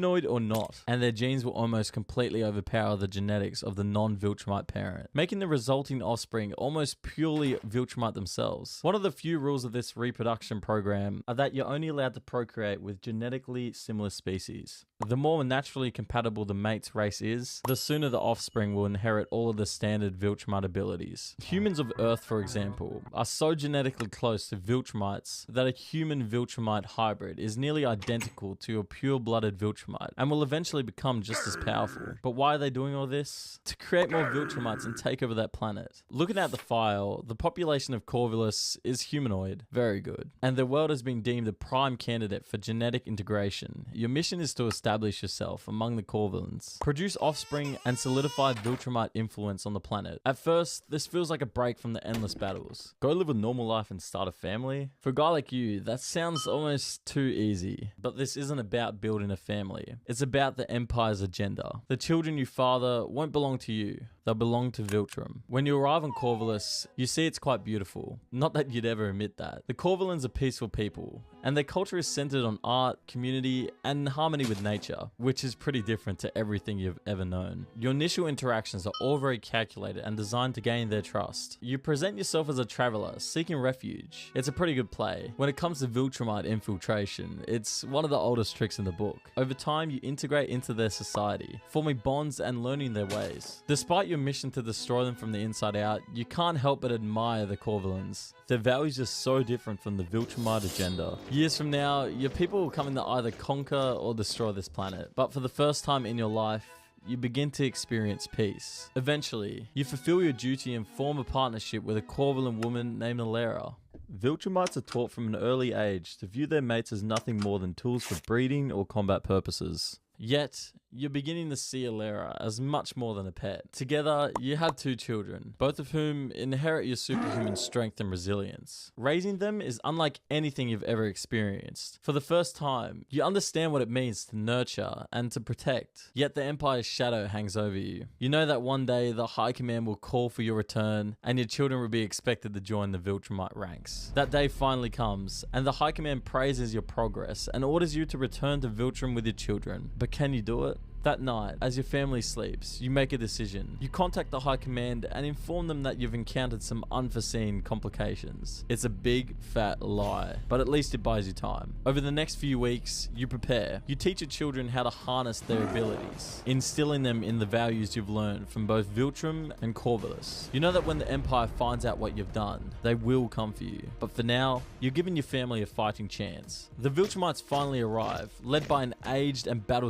humanoid or not, and their genes will almost completely overpower the genetics of the non-Viltrumite parent, making the resulting offspring almost purely Viltrumite themselves. One of the few rules of this reproduction program are that you're only allowed to procreate with genetically similar species. The more naturally compatible the mate's race is, the sooner the offspring will inherit all of the standard Viltrumite abilities. Humans of Earth, for example, are so genetically close to Viltrumites that a human Viltrumite hybrid is nearly identical to a pure-blooded Viltrumite and will eventually become just as powerful. But why are they doing all this? To create more Viltrumites and take over that planet. Looking at the file, the population of Corvus is humanoid. Very good. And the world has been deemed a prime candidate for genetic integration. Your mission is to establish yourself among the Corvulans, produce offspring, and solidify Viltrumite influence on the planet. At first, this feels like a break from the endless battles. Go live a normal life and start a family? For a guy like you, that sounds almost too easy. But this isn't about building a family. It's about the Empire's agenda. The children you father won't belong to you. They'll belong to Viltrum. When you arrive on Corvus, you see it's quite beautiful. Not that you'd ever admit that. The Corvulans are peaceful people, and their culture is centered on art, community, and harmony with nature, which is pretty different to everything you've ever known. Your initial interactions are all very calculated and designed to gain their trust. You present yourself as a traveler, seeking refuge. It's a pretty good play. When it comes to Viltrumite infiltration, it's one of the oldest tricks in the book. Over time, you integrate into their society, forming bonds and learning their ways. Despite your mission to destroy them from the inside out, you can't help but admire the Corvulans. Their values are so different from the Viltrumite agenda. Years from now, your people will come in to either conquer or destroy this planet. But for the first time in your life, you begin to experience peace. Eventually, you fulfill your duty and form a partnership with a Corvulan woman named Alera. Viltrumites are taught from an early age to view their mates as nothing more than tools for breeding or combat purposes. Yet, you're beginning to see Alera as much more than a pet. Together, you have 2 children, both of whom inherit your superhuman strength and resilience. Raising them is unlike anything you've ever experienced. For the first time, you understand what it means to nurture and to protect. Yet the Empire's shadow hangs over you. You know that one day the High Command will call for your return, and your children will be expected to join the Viltrumite ranks. That day finally comes, and the High Command praises your progress and orders you to return to Viltrum with your children. But can you do it? That night, as your family sleeps, you make a decision. You contact the High Command and inform them that you've encountered some unforeseen complications. It's a big, fat lie, but at least it buys you time. Over the next few weeks, you prepare. You teach your children how to harness their abilities, instilling them in the values you've learned from both Viltrum and Corvus. You know that when the Empire finds out what you've done, they will come for you. But for now, you're giving your family a fighting chance. The Viltrumites finally arrive, led by an aged and battle